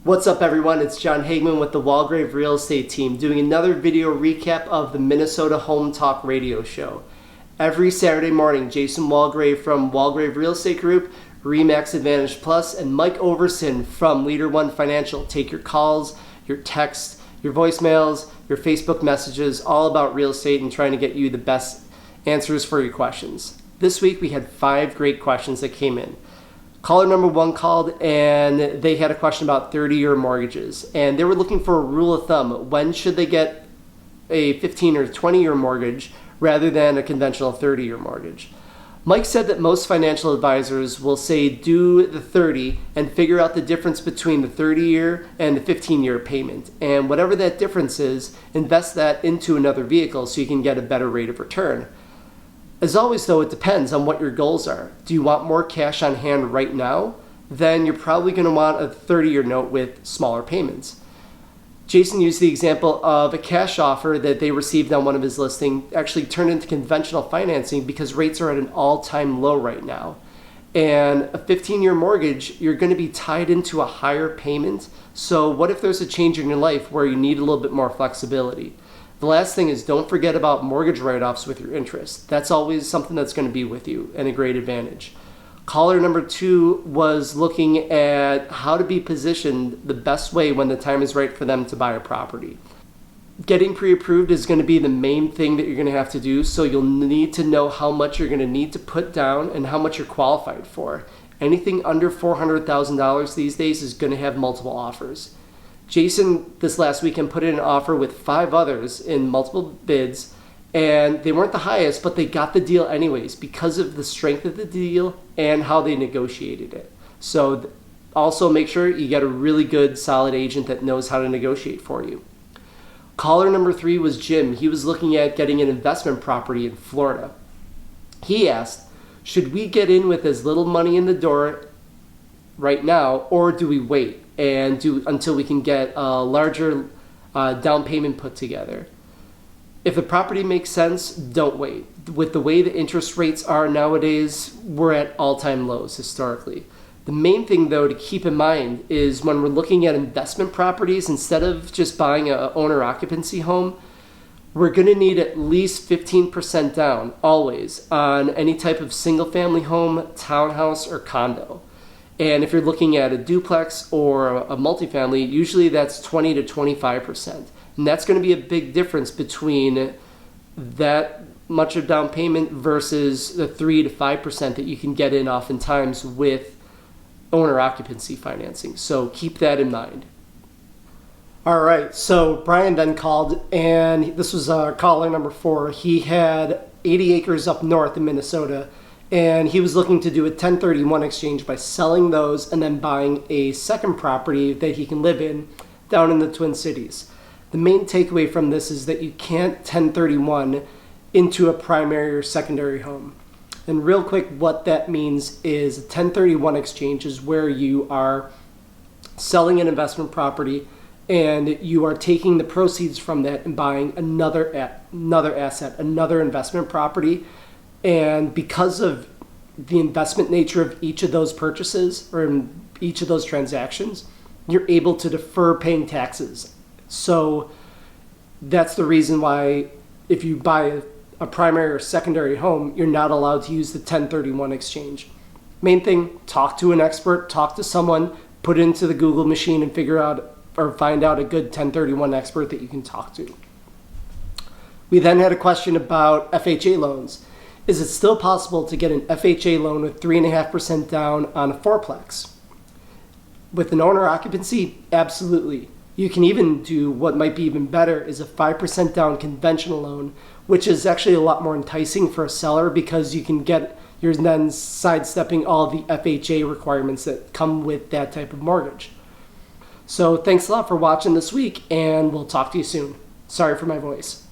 What's up, everyone? It's John Hageman with the Walgrave Real Estate team doing another video recap of the Minesota Home Talk Radio show. Every Saturday morning, Jason Walgrave from Walgrave Real Estate Group, RE/MAX Advantage Plus, and Mike Overson from Leader One Financial take your calls, your texts, your voicemails, your Facebook messages, all about real estate and trying to get you the best answers for your questions. This week we had 5 great questions that came in. Caller number 1 called and they had a question about 30-year mortgages, and they were looking for a rule of thumb. When should they get a 15 or 20-year mortgage rather than a conventional 30-year mortgage? Mike said that most financial advisors will say do the 30 and figure out the difference between the 30-year and the 15-year payment. And whatever that difference is, invest that into another vehicle so you can get a better rate of return. As always, though, it depends on what your goals are. Do you want more cash on hand right now? Then you're probably going to want a 30-year note with smaller payments. Jason used the example of a cash offer that they received on one of his listings actually turned into conventional financing because rates are at an all-time low right now. And a 15-year mortgage, you're going to be tied into a higher payment. So what if there's a change in your life where you need a little bit more flexibility? The last thing is, don't forget about mortgage write-offs with your interest. That's always something that's going to be with you and a great advantage. Caller number 2 was looking at how to be positioned the best way when the time is right for them to buy a property. Getting pre-approved is going to be the main thing that you're going to have to do, so you'll need to know how much you're going to need to put down and how much you're qualified for. Anything under $400,000 these days is going to have multiple offers. Jason, this last weekend, put in an offer with 5 others in multiple bids, and they weren't the highest, but they got the deal anyways because of the strength of the deal and how they negotiated it. So also make sure you get a really good, solid agent that knows how to negotiate for you. Caller number 3 was Jim. He was looking at getting an investment property in Florida. He asked, should we get in with as little money in the door right now, or do we wait and do until we can get a larger down payment put together? If the property makes sense, don't wait. With the way the interest rates are nowadays, we're at all-time lows historically. The main thing, though, to keep in mind is when we're looking at investment properties, instead of just buying an owner-occupancy home, we're going to need at least 15% down, always, on any type of single-family home, townhouse, or condo. And if you're looking at a duplex or a multifamily, usually that's 20 to 25%. And that's going to be a big difference between that much of down payment versus the 3 to 5% that you can get in oftentimes with owner occupancy financing. So keep that in mind. All right, so Brian then called, and this was caller number 4. He had 80 acres up north in Minnesota, and he was looking to do a 1031 exchange by selling those and then buying a second property that he can live in down in the Twin Cities. The main takeaway from this is that you can't 1031 into a primary or secondary home. And real quick, what that means is a 1031 exchange is where you are selling an investment property and you are taking the proceeds from that and buying another asset, another investment property. And because of the investment nature of each of those purchases or in each of those transactions, you're able to defer paying taxes. So that's the reason why if you buy a primary or secondary home, you're not allowed to use the 1031 exchange. Main thing, talk to an expert, talk to someone, put it into the Google machine and figure out or find out a good 1031 expert that you can talk to. We then had a question about FHA loans. Is it still possible to get an FHA loan with 3.5% down on a fourplex? With an owner occupancy, absolutely. You can even do what might be even better is a 5% down conventional loan, which is actually a lot more enticing for a seller because you're then sidestepping all the FHA requirements that come with that type of mortgage. So thanks a lot for watching this week, and we'll talk to you soon. Sorry for my voice.